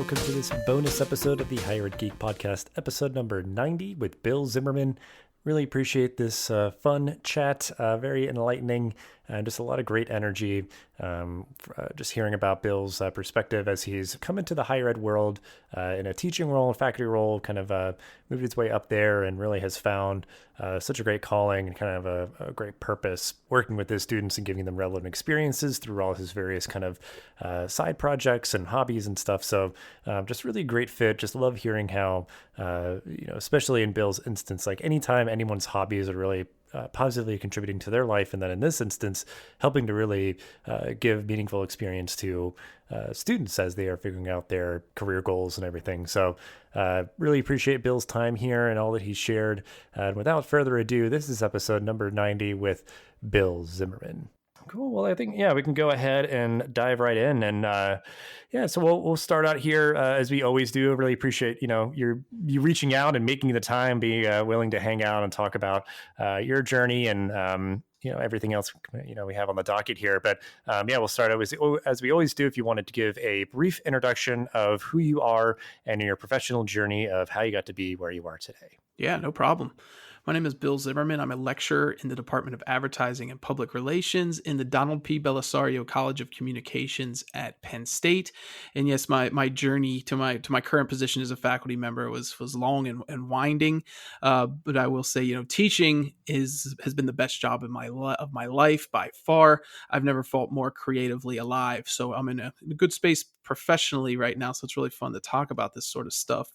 welcome to this bonus episode of the Higher Ed Geek Podcast, episode number 90 with Bill Zimmerman. Really appreciate this fun chat, very enlightening, and just a lot of great energy. Just hearing about Bill's perspective as he's come into the higher ed world in a teaching role and faculty role, kind of moved his way up there and really has found such a great calling and kind of a great purpose working with his students and giving them relevant experiences through all his various kind of side projects and hobbies and stuff. So just really great fit. Just love hearing how, especially in Bill's instance, like anytime anyone's hobbies are really positively contributing to their life, and then in this instance, helping to really give meaningful experience to students as they are figuring out their career goals and everything. So really appreciate Bill's time here and all that he shared. And without further ado, this is episode number 90 with Bill Zimmerman. Cool. Well, I think, we can go ahead and dive right in. And so we'll start out here as we always do. I really appreciate, you reaching out and making the time, being willing to hang out and talk about your journey and, everything else, we have on the docket here. But we'll start as we always do. If you wanted to give a brief introduction of who you are and your professional journey of how you got to be where you are today. Yeah, no problem. My name is Bill Zimmerman. I'm a lecturer in the Department of Advertising and Public Relations in the Donald P. Bellisario College of Communications at Penn State. And yes, my journey to my current position as a faculty member was long and winding. But I will say, teaching has been the best job of my life by far. I've never felt more creatively alive. So I'm in a good space professionally right now. So it's really fun to talk about this sort of stuff.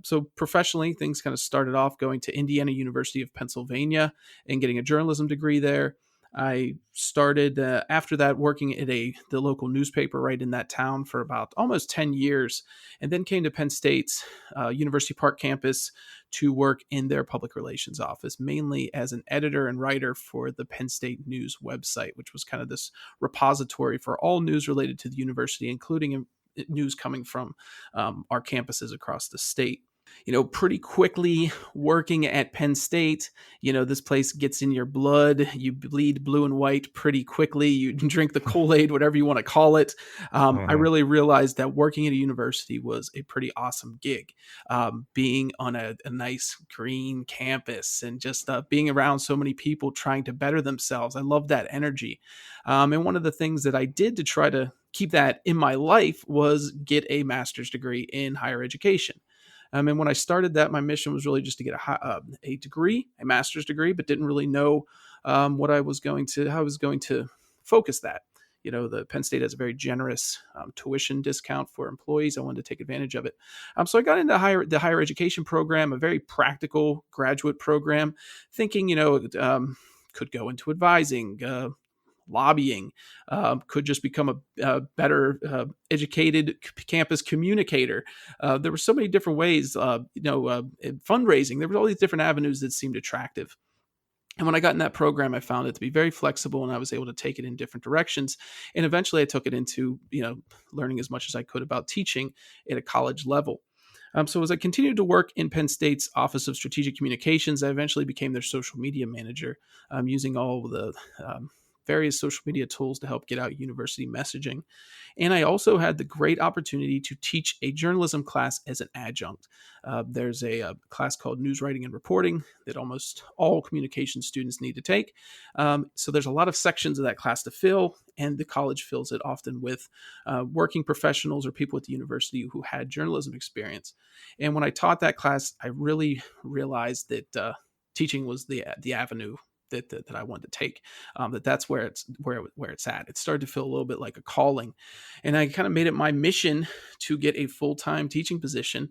So professionally, things kind of started off going to Indiana University of Pennsylvania and getting a journalism degree there. I started after that working at the local newspaper right in that town for about almost 10 years, and then came to Penn State's University Park campus to work in their public relations office, mainly as an editor and writer for the Penn State News website, which was kind of this repository for all news related to the university, including news coming from our campuses across the state. Pretty quickly working at Penn State, this place gets in your blood. You bleed blue and white pretty quickly. You drink the Kool-Aid, whatever you want to call it. I really realized that working at a university was a pretty awesome gig. Being on a nice green campus and just being around so many people trying to better themselves. I love that energy. And one of the things that I did to try to keep that in my life was get a master's degree in higher education. And when I started that, my mission was really just to get a degree, a master's degree, but didn't really know how I was going to focus that. The Penn State has a very generous tuition discount for employees. I wanted to take advantage of it. So I got into the higher education program, a very practical graduate program, thinking, could go into advising, lobbying, could just become a better educated campus communicator. There were so many different ways, fundraising. There were all these different avenues that seemed attractive. And when I got in that program, I found it to be very flexible, and I was able to take it in different directions. And eventually I took it into, learning as much as I could about teaching at a college level. So as I continued to work in Penn State's Office of Strategic Communications, I eventually became their social media manager, using all of the various social media tools to help get out university messaging. And I also had the great opportunity to teach a journalism class as an adjunct. There's a class called News Writing and Reporting that almost all communication students need to take. So there's a lot of sections of that class to fill, and the college fills it often with working professionals or people at the university who had journalism experience. And when I taught that class, I really realized that teaching was the avenue that I wanted to take, that's where it's at. It started to feel a little bit like a calling, and I kind of made it my mission to get a full-time teaching position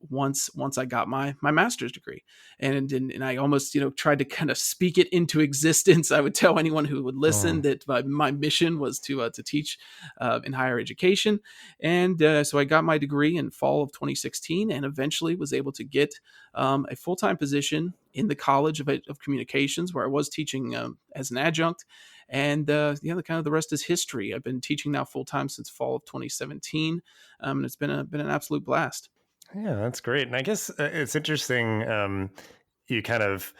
once I got my master's degree, and I almost tried to kind of speak it into existence. I would tell anyone who would listen that my mission was to teach in higher education, and so I got my degree in fall of 2016, and eventually was able to get a full-time position in the College of Communications, where I was teaching as an adjunct. And the rest is history. I've been teaching now full time since fall of 2017, and it's been an absolute blast. Yeah, that's great. And I guess it's interesting. You kind of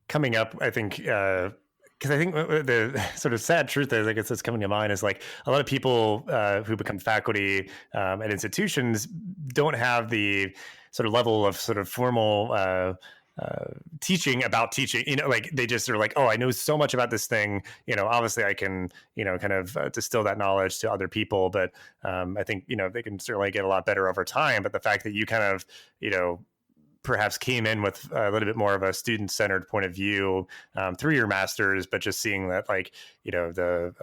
coming up, I think, because I think the sort of sad truth is, I guess that's coming to mind, is like a lot of people who become faculty at institutions don't have the sort of level of sort of formal teaching about teaching. Like they just are like, oh, I know so much about this thing. Obviously I can, kind of distill that knowledge to other people, but I think they can certainly get a lot better over time. But the fact that you kind of, perhaps came in with a little bit more of a student-centered point of view through your master's, but just seeing that like, the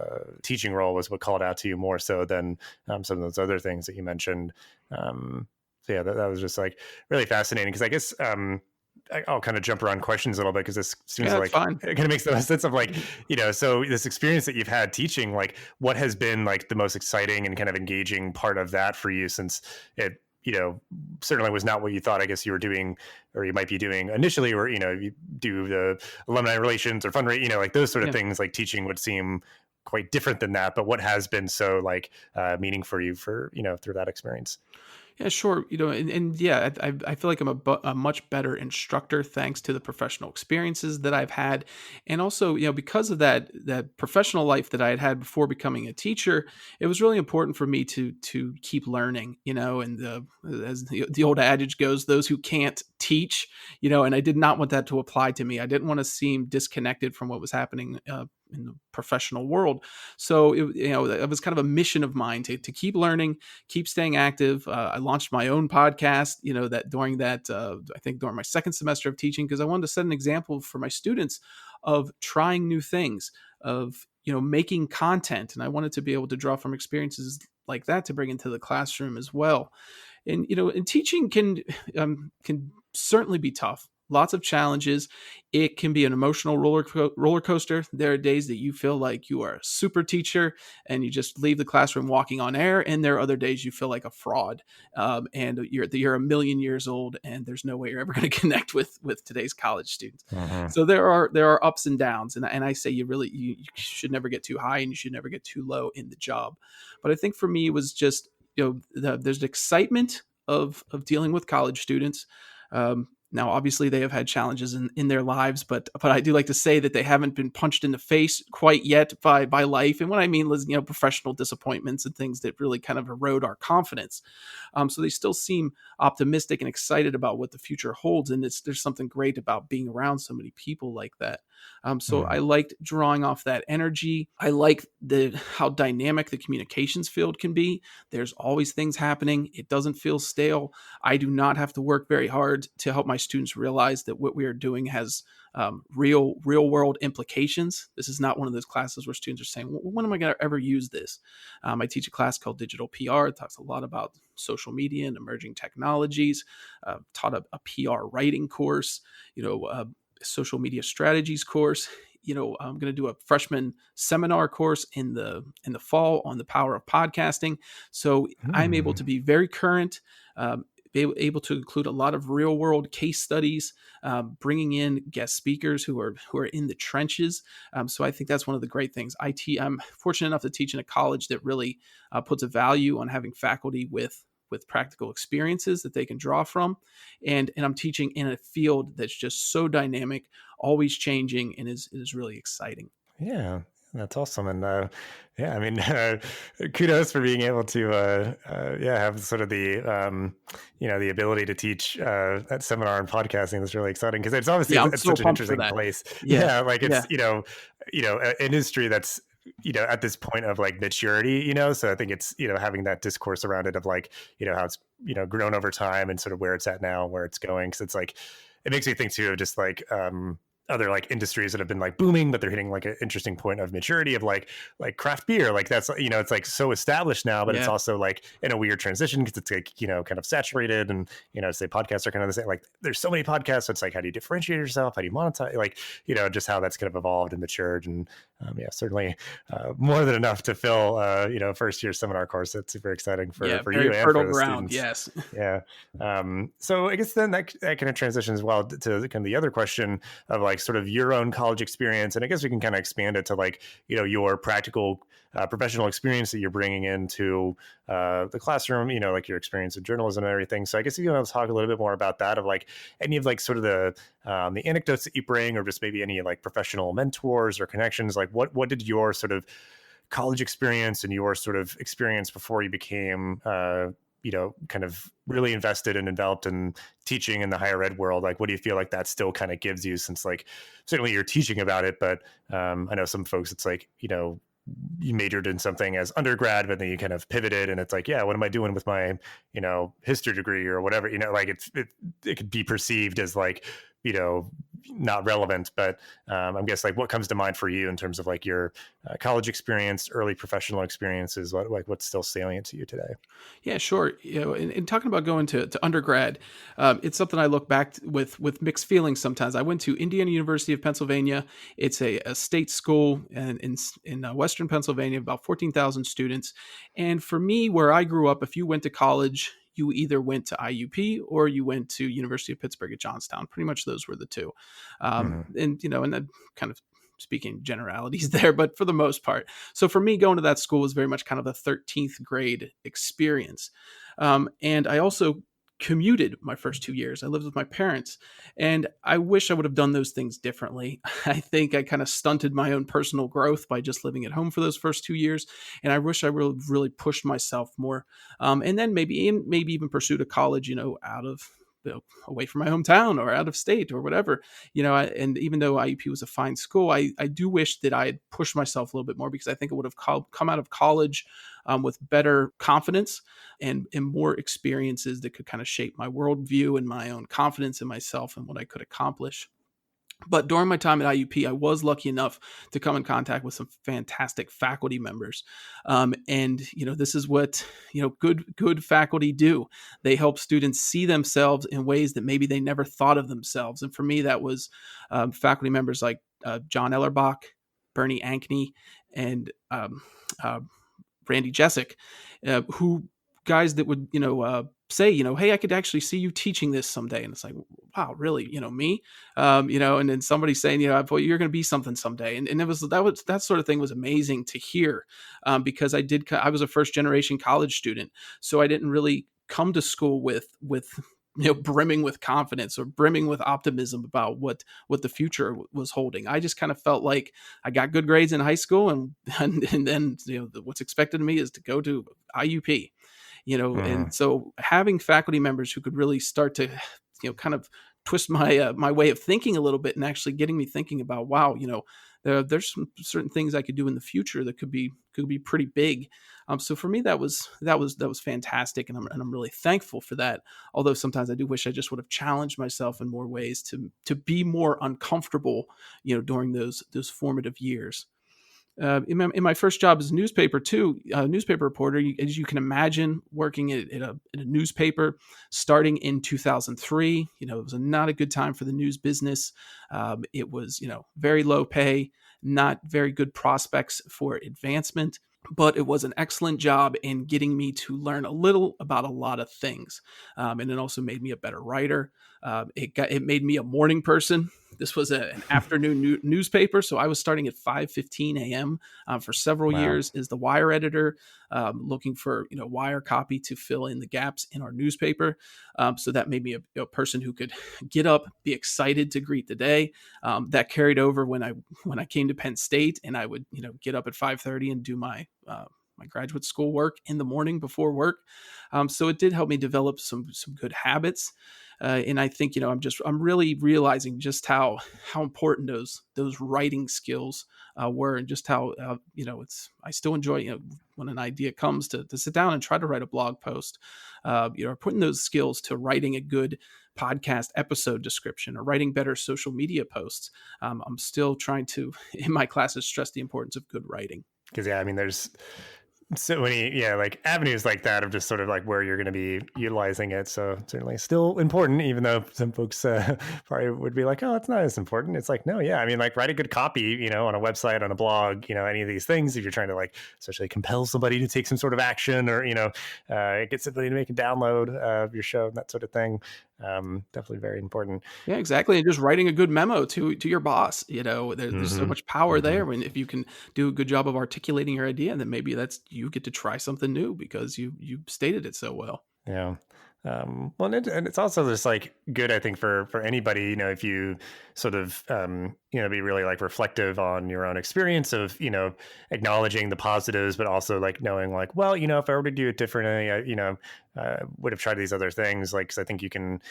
teaching role was what called out to you more so than some of those other things that you mentioned. So yeah, that was just like really fascinating, because I guess I'll kind of jump around questions a little bit, because this seems Yeah, that's like fine. it kind of makes the most sense of like, so this experience that you've had teaching, like what has been like the most exciting and kind of engaging part of that for you, since it, certainly was not what you thought, I guess, you were doing, or you might be doing initially, or, you do the alumni relations or fundraising, like those sort of Yeah. things, like teaching would seem quite different than that. But what has been so like meaning for you for, through that experience? Yeah, sure. And yeah, I feel like I'm a much better instructor thanks to the professional experiences that I've had, and also because of that professional life that I had had before becoming a teacher, it was really important for me to keep learning. And as the old adage goes, those who can't teach. And I did not want that to apply to me. I didn't want to seem disconnected from what was happening in the professional world. So it was kind of a mission of mine to keep learning, keep staying active. I launched my own podcast, that during that, I think during my second semester of teaching, because I wanted to set an example for my students of trying new things, of, making content. And I wanted to be able to draw from experiences like that to bring into the classroom as well. And teaching can certainly be tough. Lots of challenges. It can be an emotional roller coaster. There are days that you feel like you are a super teacher and you just leave the classroom walking on air, and there are other days you feel like a fraud, and you're a million years old, and there's no way you're ever going to connect with today's college students. Mm-hmm. So there are ups and downs, and I say you should never get too high and you should never get too low in the job. But I think for me it was just there's excitement of dealing with college students. Now, obviously, they have had challenges in their lives, but I do like to say that they haven't been punched in the face quite yet by life. And what I mean is, professional disappointments and things that really kind of erode our confidence. So they still seem optimistic and excited about what the future holds. And there's something great about being around so many people like that. So I liked drawing off that energy. I like how dynamic the communications field can be. There's always things happening. It doesn't feel stale. I do not have to work very hard to help my students realize that what we are doing has real world implications. This is not one of those classes where students are saying, when am I going to ever use this? I teach a class called Digital PR. It talks a lot about social media and emerging technologies. Taught a PR writing course, social media strategies course. I'm going to do a freshman seminar course in the fall on the power of podcasting. So I'm able to be very current, be able to include a lot of real world case studies, bringing in guest speakers who are in the trenches. So I think that's one of the great things. I'm fortunate enough to teach in a college that really puts a value on having faculty with practical experiences that they can draw from. And I'm teaching in a field that's just so dynamic, always changing, and is really exciting. Yeah, that's awesome. And yeah, I mean, kudos for being able to, yeah, have sort of the, the ability to teach that seminar on podcasting. That's really exciting, because it's obviously Yeah, I'm it's so such an pumped for interesting that. place. Yeah. Yeah, like Yeah. it's an industry that's at this point of like maturity. So I think it's having that discourse around it of like how it's grown over time and sort of where it's at now, where it's going. Because it's like it makes me think too of just like other like industries that have been like booming, but they're hitting like an interesting point of maturity of like craft beer. Like that's, it's like so established now, but it's Yeah. also like in a weird transition because it's like, kind of saturated. And, say podcasts are kind of the same, like there's so many podcasts. So it's like, how do you differentiate yourself? How do you monetize? Like, just how that's kind of evolved and matured. And Yeah, certainly more than enough to fill, first year seminar course. That's super exciting Yeah, for very you and fertile for the ground. students. Yes. Yeah. So I guess then that kind of transitions well to kind of the other question of like sort of your own college experience. And I guess we can kind of expand it to like, your practical professional experience that you're bringing into the classroom, like your experience in journalism and everything. So I guess if you want to talk a little bit more about that, of like any of like sort of the anecdotes that you bring, or just maybe any like professional mentors or connections, like what did your sort of college experience and your sort of experience before you became kind of really invested and enveloped in teaching in the higher ed world, like what do you feel like that still kind of gives you, since like certainly you're teaching about it, but I know some folks it's like, you majored in something as undergrad, but then you kind of pivoted and it's like, yeah, what am I doing with my, history degree or whatever, like it could be perceived as like, not relevant, but I'm guess like what comes to mind for you in terms of like your college experience, early professional experiences, what's still salient to you today? Yeah, sure. In talking about going to undergrad, it's something I look back with mixed feelings sometimes. I went to Indiana University of Pennsylvania. It's a state school and in Western Pennsylvania, about 14,000 students. And for me, where I grew up, if you went to college, you either went to IUP or you went to University of Pittsburgh at Johnstown. Pretty much those were the two. Mm-hmm. And then kind of speaking generalities there, but for the most part. So for me, going to that school was very much kind of a 13th grade experience. And I also commuted my first 2 years. I lived with my parents, and I wish I would have done those things differently. I think I kind of stunted my own personal growth by just living at home for those first 2 years, and I wish I really pushed myself more. And then maybe even pursued a college, out of away from my hometown or out of state or whatever, and even though IUP was a fine school, I do wish that I had pushed myself a little bit more, because I think it would have come out of college with better confidence and more experiences that could kind of shape my worldview and my own confidence in myself and what I could accomplish. But during my time at IUP, I was lucky enough to come in contact with some fantastic faculty members, and this is what good faculty do. They help students see themselves in ways that maybe they never thought of themselves. And for me, that was faculty members like John Ellerbach, Bernie Ankney, and uh, Randy Jessic, who guys that would say, hey, I could actually see you teaching this someday. And it's like, wow, really, me, and then somebody saying, well, you're going to be something someday. And that sort of thing was amazing to hear, because I was a first generation college student, so I didn't really come to school with brimming with confidence or brimming with optimism about what the future was holding. I just kind of felt like I got good grades in high school, and then what's expected of me is to go to IUP. And so having faculty members who could really start to kind of twist my way of thinking a little bit, and actually getting me thinking about, wow, there's some certain things I could do in the future that could be pretty big. So for me, that was fantastic, and I'm really thankful for that. Although sometimes I do wish I just would have challenged myself in more ways to be more uncomfortable, during those formative years. In my first job as a newspaper reporter, as you can imagine, working at a newspaper starting in 2003, it was not a good time for the news business. It was, very low pay, not very good prospects for advancement, but it was an excellent job in getting me to learn a little about a lot of things. And it also made me a better writer. It made me a morning person. This was an afternoon newspaper, so I was starting at 5:15 a.m. For several Wow. years as the wire editor, looking for wire copy to fill in the gaps in our newspaper. So that made me a person who could get up, be excited to greet the day. That carried over when I came to Penn State, and I would get up at 5:30 and do my graduate school work in the morning before work. So it did help me develop some good habits. And I think I'm really realizing just how important those writing skills were, and just how I still enjoy when an idea comes to sit down and try to write a blog post, putting those skills to writing a good podcast episode description or writing better social media posts. I'm still trying to in my classes stress the importance of good writing. Because yeah, I mean, there's so many, yeah, like avenues like that of just sort of like where you're going to be utilizing it. So certainly still important, even though some folks probably would be like, oh, it's not as important. It's like, no, yeah. I mean, like write a good copy, on a website, on a blog, any of these things, if you're trying to like, especially compel somebody to take some sort of action or, get somebody to make a download of your show and that sort of thing. Definitely very important. Yeah, exactly. And just writing a good memo to your boss. There's so Mm-hmm. much power Mm-hmm. there when if you can do a good job of articulating your idea, then maybe that's you get to try something new because you stated it so well. Yeah. Well, and it's also just like good, I think, for anybody, if you sort of, be really like reflective on your own experience of, acknowledging the positives, but also like knowing like, well, if I were to do it differently, would have tried these other things. Like, 'cause I think you can,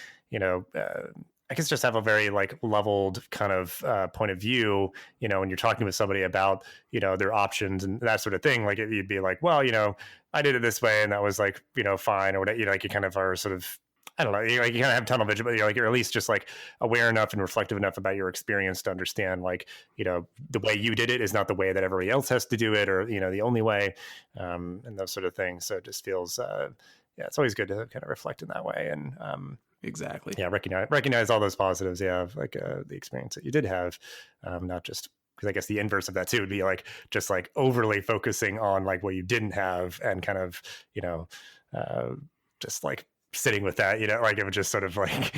I guess just have a very like leveled kind of point of view, when you're talking with somebody about, their options and that sort of thing. Like you'd be like, well, I did it this way and that was like, fine or whatever, like you kind of are sort of, I don't know, you kind of have tunnel vision, but you're at least just like aware enough and reflective enough about your experience to understand like, the way you did it is not the way that everybody else has to do it or, the only way, and those sort of things. So it just feels, yeah, it's always good to kind of reflect in that way. And, Exactly. yeah, recognize all those positives. Yeah. Like, the experience that you did have, not just, because I guess the inverse of that too would be like just like overly focusing on like what you didn't have and kind of just like sitting with that, like it would just sort of like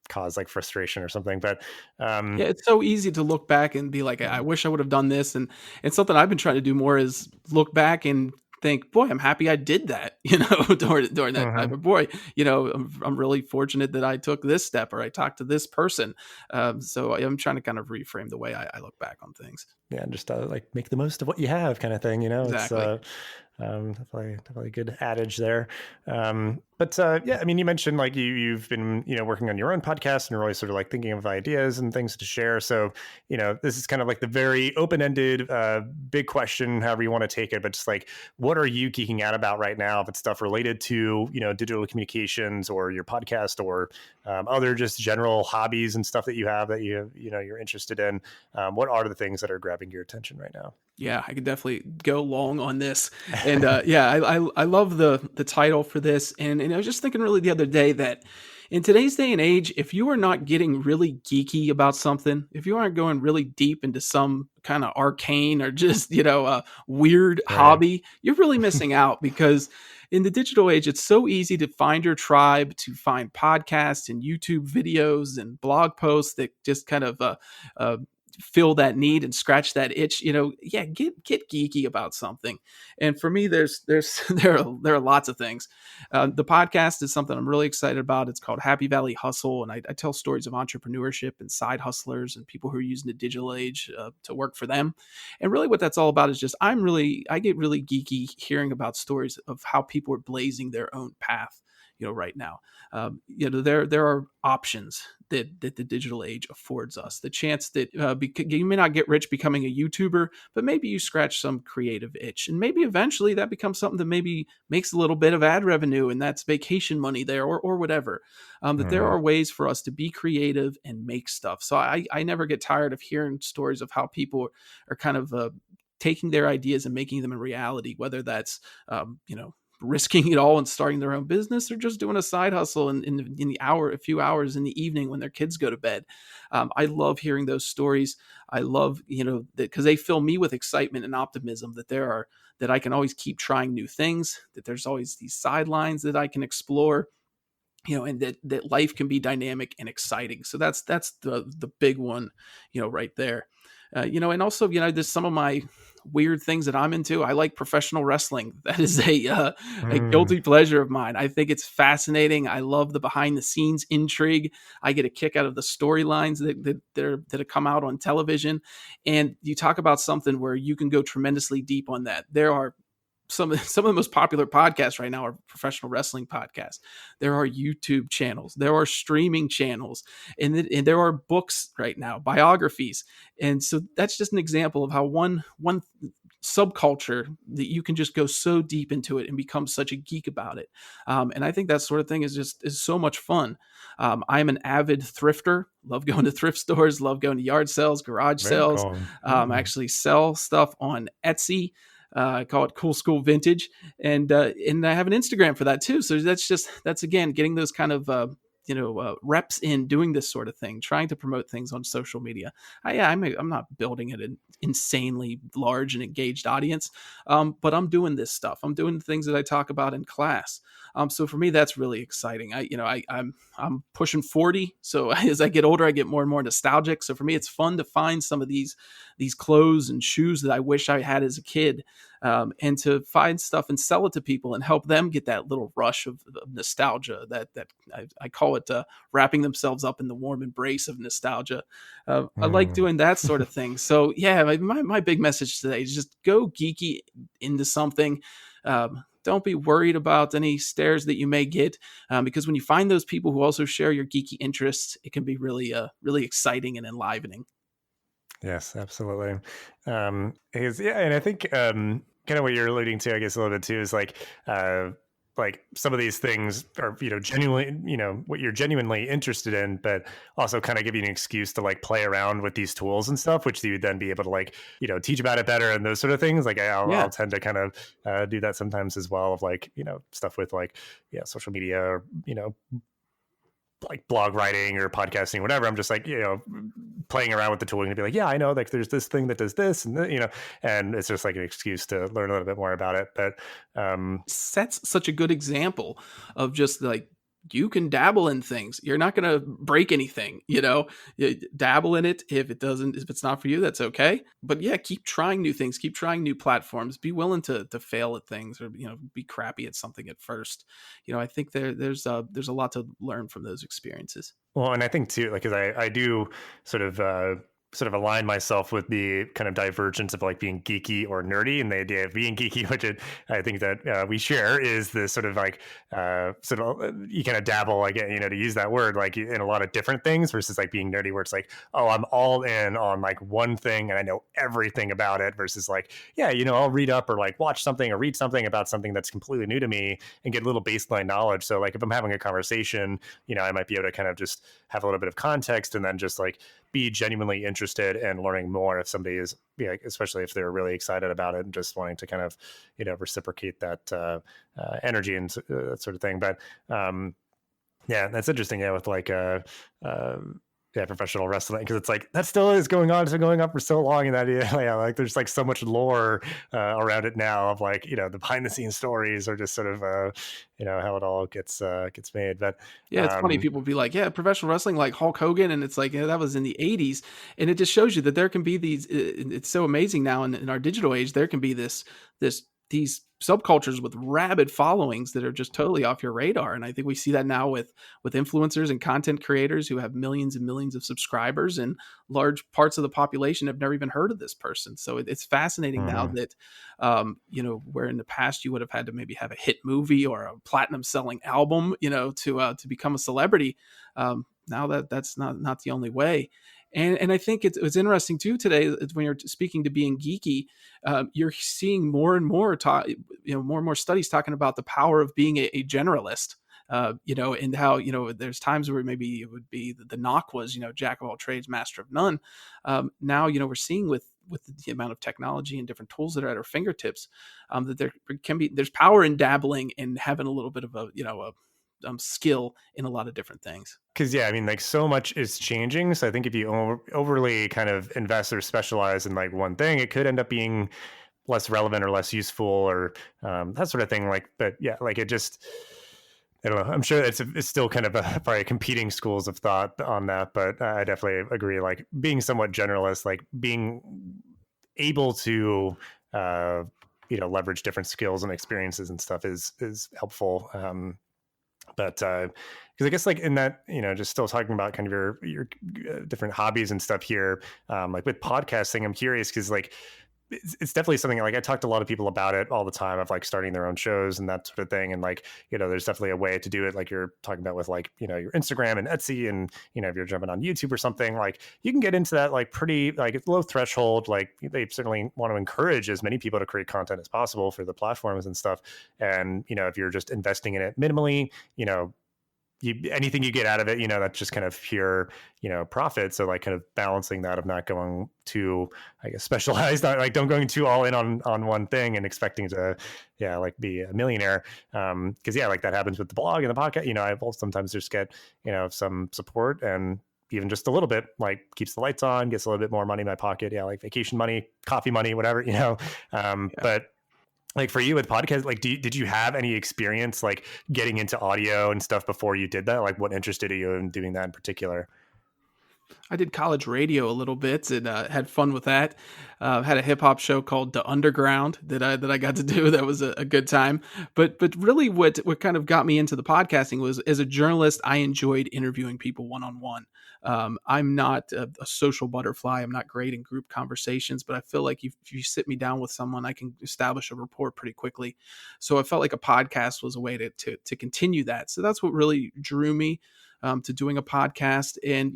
cause like frustration or something. But Yeah, it's so easy to look back and be like, I wish I would have done this. And it's something I've been trying to do more is look back and think, boy, I'm happy I did that, during that time. uh-huh. Or boy, I'm really fortunate that I took this step or I talked to this person. So I'm trying to kind of reframe the way I look back on things. Yeah, and just like make the most of what you have, kind of thing. It's Exactly. definitely a good adage there. But yeah, I mean, you mentioned like you've been working on your own podcast and really sort of like thinking of ideas and things to share. So this is kind of like the very open ended, big question, however you want to take it. But just like, what are you geeking out about right now? If it's stuff related to digital communications or your podcast or other just general hobbies and stuff that you have that you're interested in. What are the things that are grabbing your attention right now? Yeah, I could definitely go long on this. And yeah, I love the title for this. And I was just thinking really the other day that in today's day and age, if you are not getting really geeky about something, if you aren't going really deep into some kind of arcane or just, weird Right. hobby, you're really missing out because in the digital age, it's so easy to find your tribe, to find podcasts and YouTube videos and blog posts that just kind of uh, fill that need and scratch that itch. Yeah, get geeky about something. And for me, there's there are lots of things. The podcast is something I'm really excited about. It's called Happy Valley Hustle, and I tell stories of entrepreneurship and side hustlers and people who are using the digital age to work for them. And really, what that's all about is just I get really geeky hearing about stories of how people are blazing their own path. Right now, there are options that the digital age affords us. The chance that you may not get rich becoming a YouTuber, but maybe you scratch some creative itch, and maybe eventually that becomes something that maybe makes a little bit of ad revenue, and that's vacation money there, or whatever. That there Mhm. are ways for us to be creative and make stuff. So I never get tired of hearing stories of how people are kind of taking their ideas and making them a reality, whether that's risking it all and starting their own business or just doing a side hustle in a few hours in the evening when their kids go to bed. I love hearing those stories. I love, because they fill me with excitement and optimism that I can always keep trying new things, that there's always these sidelines that I can explore, and that life can be dynamic and exciting. So that's the big one, right there. And also, there's some of my weird things that I'm into. I like professional wrestling. That is a Mm. guilty pleasure of mine. I think it's fascinating. I love the behind the scenes intrigue. I get a kick out of the storylines that have come out on television. And you talk about something where you can go tremendously deep on that. There are some of the most popular podcasts right now are professional wrestling podcasts. There are YouTube channels, there are streaming channels, and there are books right now, biographies. And so that's just an example of how one subculture that you can just go so deep into it and become such a geek about it. And I think that sort of thing is so much fun. I'm an avid thrifter, love going to thrift stores, love going to yard sales, garage Very sales. cool. I actually sell stuff on Etsy. I call it Cool School Vintage, and I have an Instagram for that too. So that's again getting those kind of reps in doing this sort of thing, trying to promote things on social media. I'm not building an insanely large and engaged audience, but I'm doing this stuff. I'm doing the things that I talk about in class. So for me, that's really exciting. I'm pushing 40, so as I get older, I get more and more nostalgic. So for me, it's fun to find some of these clothes and shoes that I wish I had as a kid, and to find stuff and sell it to people and help them get that little rush of nostalgia that I call it wrapping themselves up in the warm embrace of nostalgia. I like Mm. doing that sort of thing. So yeah, my big message today is just go geeky into something. Don't be worried about any stares that you may get, because when you find those people who also share your geeky interests, it can be really exciting and enlivening. Yes, absolutely. Yeah, and I think kind of what you're alluding to, I guess, a little bit too, is like some of these things are, genuinely, what you're genuinely interested in, but also kind of give you an excuse to like play around with these tools and stuff, which you would then be able to like, teach about it better and those sort of things. Like I'll Yeah. tend to kind of do that sometimes as well, of like, stuff with like, social media or, like blog writing or podcasting, whatever. I'm just like, playing around with the tooling to be like, yeah, I know, like there's this thing that does this and and it's just like an excuse to learn a little bit more about it. But Sets such a good example of just like you can dabble in things. You're not going to break anything, dabble in it. If it's not for you, that's okay. But yeah, keep trying new things, keep trying new platforms, be willing to fail at things, or, be crappy at something at first. I think there's a lot to learn from those experiences. well, and I think too, like, cause I do sort of, sort of align myself with the kind of divergence of like being geeky or nerdy, and the idea of being geeky, which I think that we share, is the sort of like sort of you kind of dabble, like, to use that word, like in a lot of different things, versus like being nerdy, where it's like, oh, I'm all in on like one thing and I know everything about it, versus like, yeah, I'll read up or like watch something or read something about something that's completely new to me and get a little baseline knowledge. So like if I'm having a conversation, I might be able to kind of just have a little bit of context and then just like be genuinely interested in learning more if somebody is, especially if they're really excited about it and just wanting to kind of, reciprocate that energy and that sort of thing. But yeah, that's interesting. Yeah, with like professional wrestling, because it's like that still is going on. It's been going on for so long, and that like there's like so much lore around it now of like the behind the scenes stories, or just sort of how it all gets made. But Yeah, it's funny. People be like, "Yeah, professional wrestling, like Hulk Hogan," and it's like, that was in the '80s, and it just shows you that there can be these. It's so amazing now in our digital age. There can be these subcultures with rabid followings that are just totally off your radar, and I think we see that now with influencers and content creators who have millions and millions of subscribers, and large parts of the population have never even heard of this person. So it's fascinating now mhm. that, where in the past you would have had to maybe have a hit movie or a platinum selling album, to become a celebrity. Now that's not the only way. And I think it's interesting too today when you're speaking to being geeky, you're seeing more and more more and more studies talking about the power of being a generalist. And how, there's times where maybe it would be the knock was, jack of all trades, master of none. Now, we're seeing with the amount of technology and different tools that are at our fingertips, that there's power in dabbling and having a little bit of a skill in a lot of different things. Because yeah, I mean, like so much is changing. So I think if you overly kind of invest or specialize in like one thing, it could end up being less relevant or less useful, or that sort of thing. Like, but yeah, like it just, I don't know. I'm sure it's still kind of probably competing schools of thought on that, but I definitely agree. Like being somewhat generalist, like being able to, leverage different skills and experiences and stuff is helpful. But because I guess like in that, just still talking about kind of your different hobbies and stuff here, like with podcasting, I'm curious because like it's definitely something like I talk to a lot of people about it all the time of like starting their own shows and that sort of thing. And like, there's definitely a way to do it. Like you're talking about with like, your Instagram and Etsy and, if you're jumping on YouTube or something, like you can get into that like pretty, like it's low threshold. Like they certainly want to encourage as many people to create content as possible for the platforms and stuff. And, if you're just investing in it minimally, anything you get out of it, that's just kind of pure, profit. So like kind of balancing that of not going too, I guess, specialized, not like don't going too all in on one thing and expecting to, like be a millionaire. Cause like that happens with the blog and the podcast, I will sometimes just get, some support and even just a little bit like keeps the lights on, gets a little bit more money in my pocket. Yeah. Like vacation money, coffee money, whatever, but like for you with podcasts, like did you have any experience like getting into audio and stuff before you did that? Like what interested you in doing that in particular? I did college radio a little bit and had fun with that. Had a hip hop show called The Underground that I got to do. That was a good time. But really, what kind of got me into the podcasting was, as a journalist, I enjoyed interviewing people one on one. I'm not a social butterfly. I'm not great in group conversations, but I feel like if you sit me down with someone, I can establish a rapport pretty quickly. So I felt like a podcast was a way to continue that. So that's what really drew me to doing a podcast. And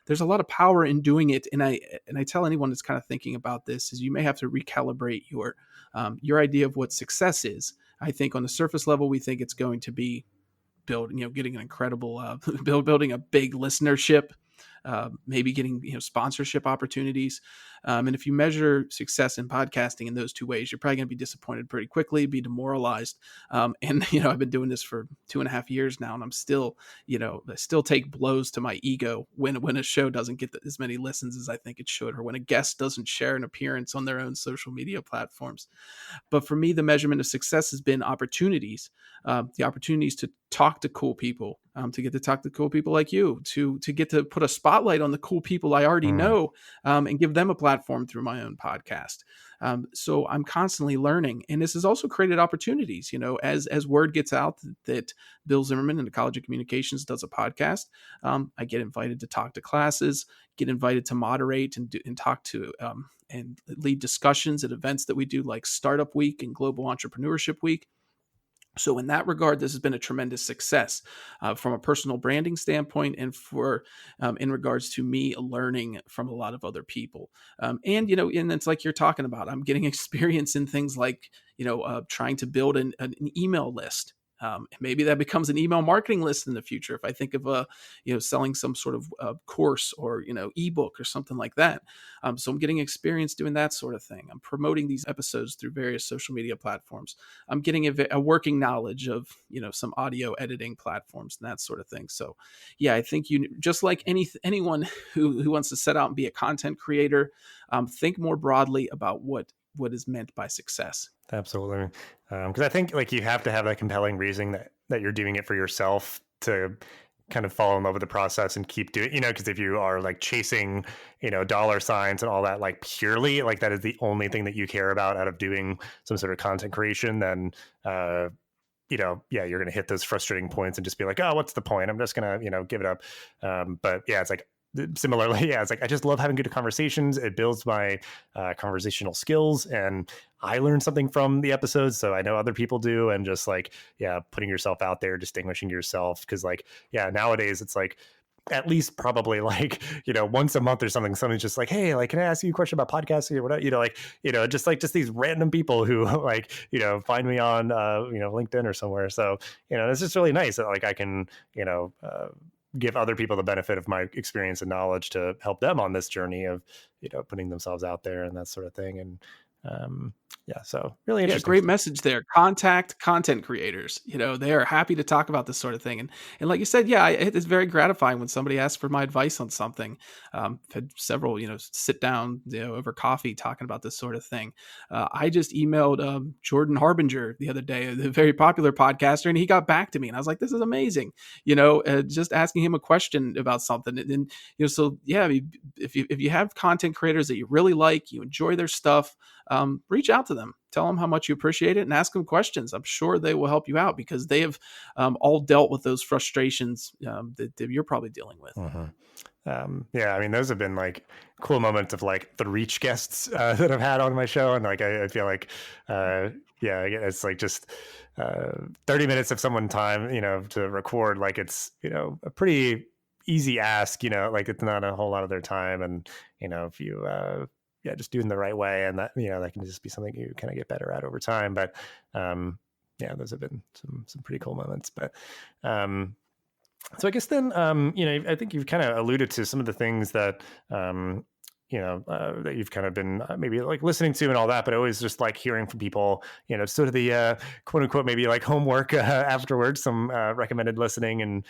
there's a lot of power in doing it. And I tell anyone that's kind of thinking about this is you may have to recalibrate your idea of what success is. I think on the surface level, we think it's going to be getting an incredible, building a big listenership, maybe getting, sponsorship opportunities. And if you measure success in podcasting in those two ways, you're probably going to be disappointed pretty quickly, be demoralized. And, I've been doing this for 2.5 years now, and I'm still, I still take blows to my ego when a show doesn't get as many listens as I think it should, or when a guest doesn't share an appearance on their own social media platforms. But for me, the measurement of success has been opportunities, the opportunities to talk to cool people, to get to talk to cool people like you, to get to put a spotlight on the cool people I already know, and give them a platform through my own podcast. So I'm constantly learning. And this has also created opportunities, as word gets out that Bill Zimmerman in the College of Communications does a podcast. I get invited to talk to classes, get invited to moderate and talk to, and lead discussions at events that we do, like Startup Week and Global Entrepreneurship Week. So in that regard, this has been a tremendous success from a personal branding standpoint, and for in regards to me learning from a lot of other people. And it's like you're talking about, I'm getting experience in things like, trying to build an email list. Maybe that becomes an email marketing list in the future. If I think of selling some sort of course or, ebook or something like that. So I'm getting experience doing that sort of thing. I'm promoting these episodes through various social media platforms. I'm getting a working knowledge of, some audio editing platforms and that sort of thing. So yeah, I think just like anyone who wants to set out and be a content creator, think more broadly about what is meant by success. Absolutely. Because I think like you have to have that compelling reason that you're doing it for yourself to kind of fall in love with the process and keep doing, because if you are like chasing, dollar signs and all that, like purely like that is the only thing that you care about out of doing some sort of content creation, then, you're going to hit those frustrating points and just be like, oh, what's the point? I'm just going to, give it up. But yeah, it's like, similarly, yeah, it's like I just love having good conversations. It builds my conversational skills, and I learn something from the episodes, so I know other people do. And just like, putting yourself out there, distinguishing yourself, because like, nowadays it's like at least probably like once a month or something, someone's just like, hey, like, can I ask you a question about podcasting or whatever? Just these random people who like find me on LinkedIn or somewhere. So it's just really nice that like I can give other people the benefit of my experience and knowledge to help them on this journey of, putting themselves out there and that sort of thing. And so really interesting. Great message there. Contact content creators. They are happy to talk about this sort of thing. And like you said, it's very gratifying when somebody asks for my advice on something. Had several, sit down, over coffee talking about this sort of thing. I just emailed Jordan Harbinger the other day, a very popular podcaster, and he got back to me, and I was like, this is amazing. Just asking him a question about something. And so yeah, if you have content creators that you really like, you enjoy their stuff, reach out to them, tell them how much you appreciate it, and ask them questions. I'm sure they will help you out, because they have all dealt with those frustrations that you're probably dealing with. Mm-hmm. Yeah, I mean, those have been like cool moments of like the reach guests that I've had on my show, and like I feel like, yeah, it's like just 30 minutes of someone time, to record. Like it's a pretty easy ask, like it's not a whole lot of their time, and if you yeah, just doing the right way, and that that can just be something you kind of get better at over time. But yeah, those have been some pretty cool moments. But so I guess then, I think you've kind of alluded to some of the things that, that you've kind of been maybe like listening to and all that, but always just like hearing from people, sort of the quote unquote, maybe like homework afterwards, some recommended listening and,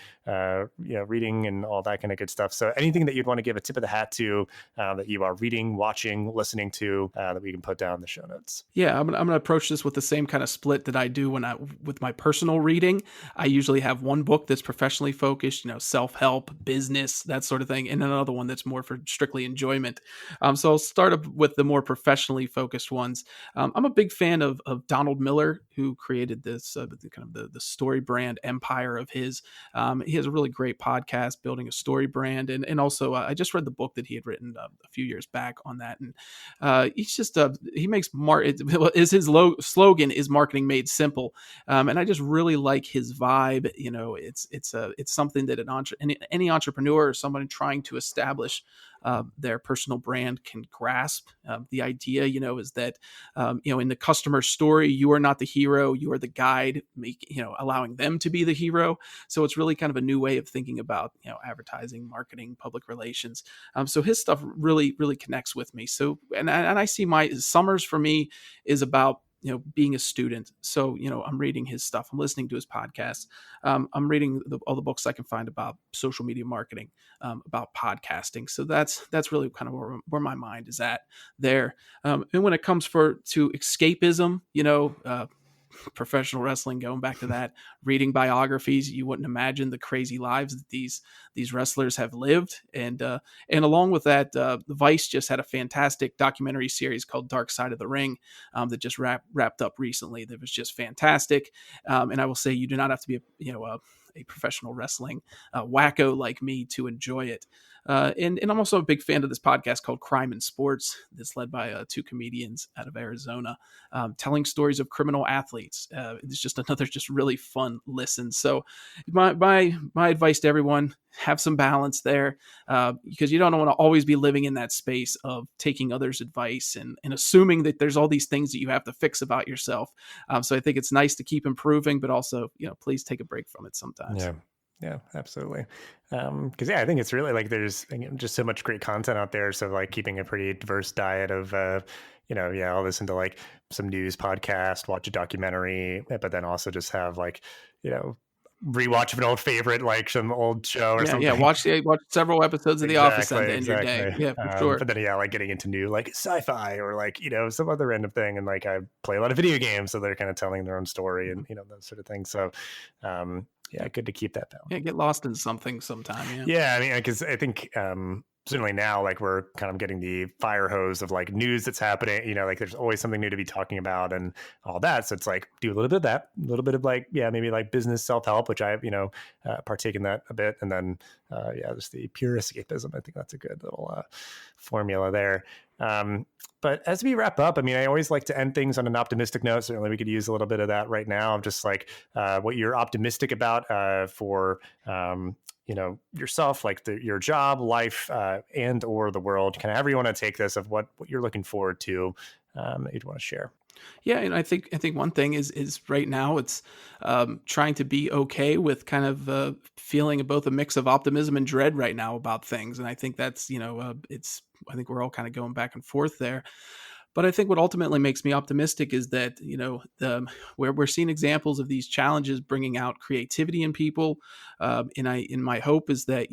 reading and all that kind of good stuff. So anything that you'd want to give a tip of the hat to that you are reading, watching, listening to that we can put down in the show notes. Yeah, I'm gonna approach this with the same kind of split that I do with my personal reading. I usually have one book that's professionally focused, self-help, business, that sort of thing, and another one that's more for strictly enjoyment. So I'll start up with the more professionally focused ones. I'm a big fan of Donald Miller, who created this kind of the story brand empire of his. He has a really great podcast, Building a Story Brand, and also I just read the book that he had written a few years back on that, and he's just he makes slogan is marketing made simple, and I just really like his vibe. It's something that any entrepreneur or someone trying to establish their personal brand can grasp. The idea, is that in the customer story, you are not the hero, you are the guide, allowing them to be the hero. So it's really kind of a new way of thinking about advertising, marketing, public relations. So his stuff really, really connects with me. So and I see my summers for me is about being a student. So, I'm reading his stuff. I'm listening to his podcasts. I'm reading all the books I can find about social media marketing, about podcasting. So that's really kind of where my mind is at there. And when it comes to escapism, professional wrestling, going back to that, reading biographies, you wouldn't imagine the crazy lives that these wrestlers have lived. And along with that, Vice just had a fantastic documentary series called Dark Side of the Ring that just wrapped up recently. That was just fantastic. And I will say, you do not have to be a professional wrestling wacko like me to enjoy it. And I'm also a big fan of this podcast called Crime in Sports, that's led by two comedians out of Arizona, telling stories of criminal athletes. It's just another just really fun listen. So my advice to everyone, have some balance there, because you don't want to always be living in that space of taking others' advice and assuming that there's all these things that you have to fix about yourself. So I think it's nice to keep improving, but also, please take a break from it sometimes. Yeah. Yeah, absolutely. Because I think it's really like there's just so much great content out there. So like keeping a pretty diverse diet of, I'll listen to like some news podcast, watch a documentary, but then also just have like, rewatch of an old favorite, like some old show or something. Yeah, watch several episodes of The Office and end your day. Yeah, for sure. But then like getting into new like sci-fi or like some other random thing, and like I play a lot of video games, so they're kind of telling their own story and that sort of thing. So yeah, good to keep that balance. Yeah, get lost in something sometime. Yeah, I mean, because I think certainly now, like we're kind of getting the fire hose of like news that's happening. Like there's always something new to be talking about and all that. So it's like do a little bit of that, a little bit of like maybe like business self-help, which I partake in that a bit, and then just the pure escapism. I think that's a good little formula there. But as we wrap up, I mean, I always like to end things on an optimistic note. Certainly we could use a little bit of that right now, of just like what you're optimistic about for yourself, like your job, life, and or the world, kind of however you want to take this, of what you're looking forward to that you'd want to share. Yeah, and I think one thing is right now it's trying to be okay with kind of feeling both a mix of optimism and dread right now about things, and I think that's I think we're all kind of going back and forth there. But I think what ultimately makes me optimistic is that, where we're seeing examples of these challenges bringing out creativity in people. And my hope is that,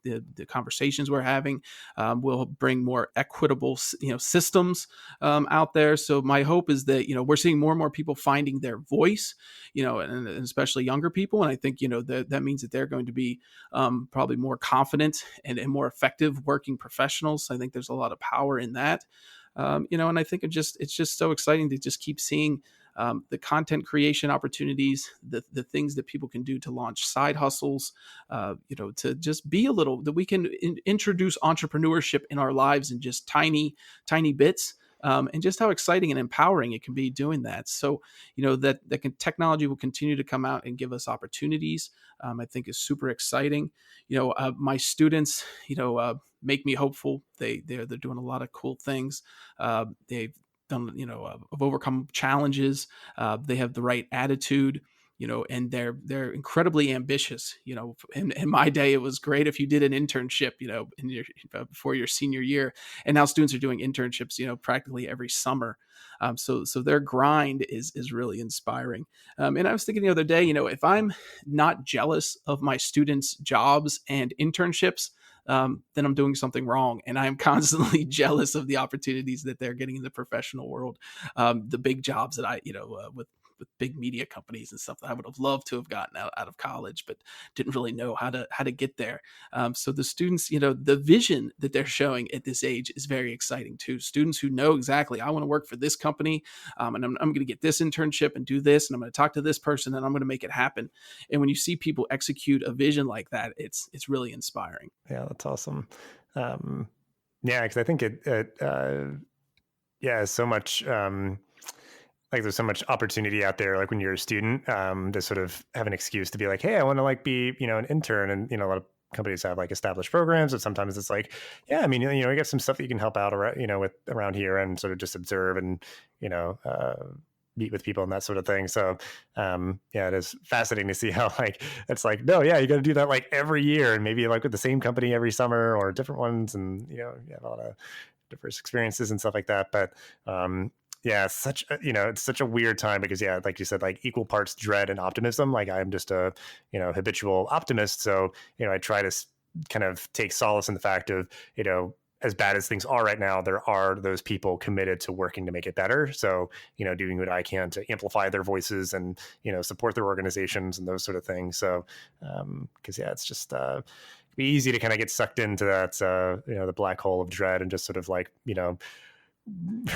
the conversations we're having will bring more equitable, systems out there. So my hope is that, we're seeing more and more people finding their voice, and especially younger people. And I think, that means that they're going to be probably more confident and more effective working professionals. I think there's a lot of power in that. And I think it's just so exciting to just keep seeing the content creation opportunities, the things that people can do to launch side hustles, to just be a little, that we can introduce entrepreneurship in our lives in just tiny bits. And just how exciting and empowering it can be doing that. So, technology will continue to come out and give us opportunities. I think is super exciting. My students, make me hopeful. They're doing a lot of cool things. They've done, have overcome challenges. They have the right attitude. And they're incredibly ambitious. In my day, it was great if you did an internship, before your senior year, and now students are doing internships, practically every summer. So their grind is really inspiring. And I was thinking the other day, if I'm not jealous of my students' jobs and internships, then I'm doing something wrong. And I'm constantly jealous of the opportunities that they're getting in the professional world, the big jobs that I, with big media companies and stuff that I would have loved to have gotten out of college, but didn't really know how to get there. So the students, the vision that they're showing at this age is very exciting too. Students who know exactly, I want to work for this company, and I'm going to get this internship and do this, and I'm going to talk to this person, and I'm going to make it happen. And when you see people execute a vision like that, it's really inspiring. Yeah, that's awesome. Yeah, because I think so much. Like there's so much opportunity out there, like when you're a student, to sort of have an excuse to be like, hey, I want to like be, an intern. And, a lot of companies have like established programs, but sometimes it's like, yeah, I mean, you got some stuff that you can help out around, with around here and sort of just observe and, meet with people and that sort of thing. So, it is fascinating to see how like, it's like, no, yeah, you got to do that like every year and maybe like with the same company every summer or different ones. And, you have a lot of diverse experiences and stuff like that. But, yeah, it's such a weird time because, yeah, like you said, like equal parts dread and optimism. Like I'm just a, habitual optimist. So, I try to kind of take solace in the fact of, as bad as things are right now, there are those people committed to working to make it better. So, doing what I can to amplify their voices and, support their organizations and those sort of things. So, because, it's just, it'd be easy to kind of get sucked into that, the black hole of dread and just sort of like,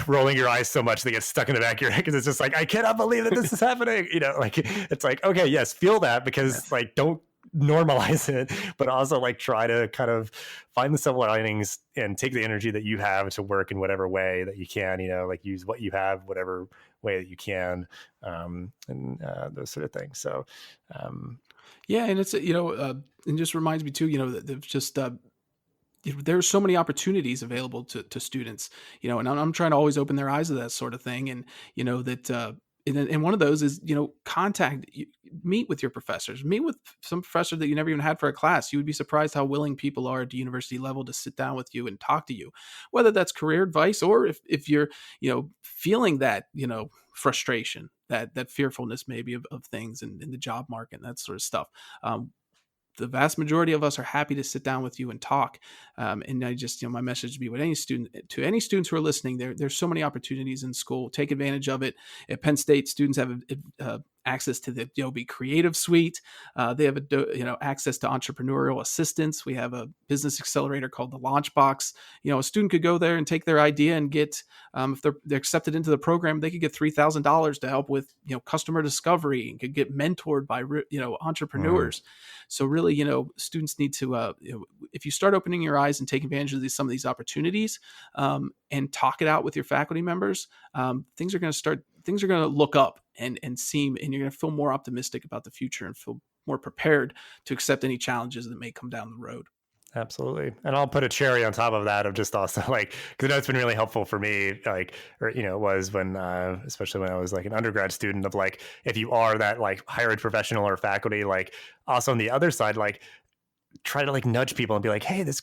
rolling your eyes so much they get stuck in the back of your head because it's just like, I cannot believe that this is happening. Like it's like, okay, yes, feel that because like don't normalize it, but also like try to kind of find the silver linings and take the energy that you have to work in whatever way that you can, like use what you have, whatever way that you can, and those sort of things. So, yeah, and it's it just reminds me too, that they've just there's so many opportunities available to students, and I'm trying to always open their eyes to that sort of thing. And, that, and one of those is, meet with your professors, meet with some professor that you never even had for a class. You would be surprised how willing people are at the university level to sit down with you and talk to you, whether that's career advice or if you're, feeling that, frustration, that fearfulness maybe of things in the job market and that sort of stuff. The vast majority of us are happy to sit down with you and talk. And I just, my message would be with any student, to any students who are listening, there's so many opportunities in school. Take advantage of it. At Penn State, students have access to the Adobe Creative Suite. They have access to entrepreneurial assistance. We have a business accelerator called the Launchbox. A student could go there and take their idea and get, if they're accepted into the program, they could get $3,000 to help with customer discovery and could get mentored by entrepreneurs. So really, students need to, if you start opening your eyes and take advantage of some of these opportunities, and talk it out with your faculty members, things are going to look up and seem, and you're going to feel more optimistic about the future and feel more prepared to accept any challenges that may come down the road. Absolutely. And I'll put a cherry on top of that of just also like, because I know it's been really helpful for me, like, or, it was when, especially when I was like an undergrad student of like, if you are that like higher ed professional or faculty, like also on the other side, like try to like nudge people and be like, hey, this,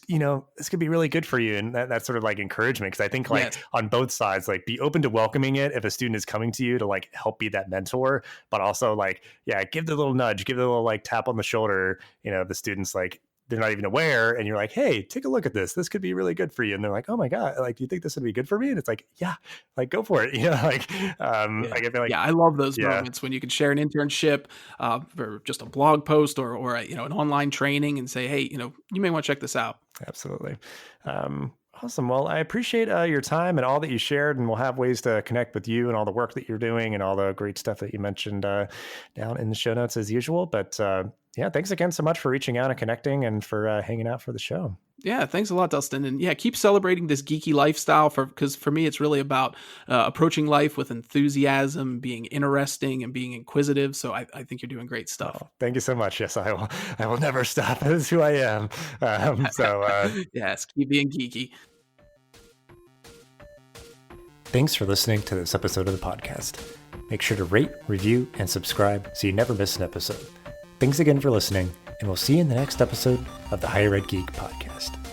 this could be really good for you. And that's sort of like encouragement. Cause I think like on both sides, like be open to welcoming it if a student is coming to you to like help be that mentor, but also like, give the little nudge, give the little like tap on the shoulder, the students like, they're not even aware. And you're like, hey, take a look at this. This could be really good for you. And they're like, oh my God, like, do you think this would be good for me? And it's like, yeah, like go for it. Like, I feel like, I love those moments when you can share an internship, or just a blog post or an online training and say, hey, you may want to check this out. Absolutely. Awesome. Well, I appreciate your time and all that you shared, and we'll have ways to connect with you and all the work that you're doing and all the great stuff that you mentioned down in the show notes as usual. But yeah, thanks again so much for reaching out and connecting and for hanging out for the show. Yeah, thanks a lot, Dustin. And yeah, keep celebrating this geeky lifestyle because for me, it's really about approaching life with enthusiasm, being interesting, and being inquisitive. So I think you're doing great stuff. Oh, thank you so much. Yes, I will. I will never stop. That is who I am. Yes, keep being geeky. Thanks for listening to this episode of the podcast. Make sure to rate, review, and subscribe so you never miss an episode. Thanks again for listening, and we'll see you in the next episode of the Higher Ed Geek Podcast.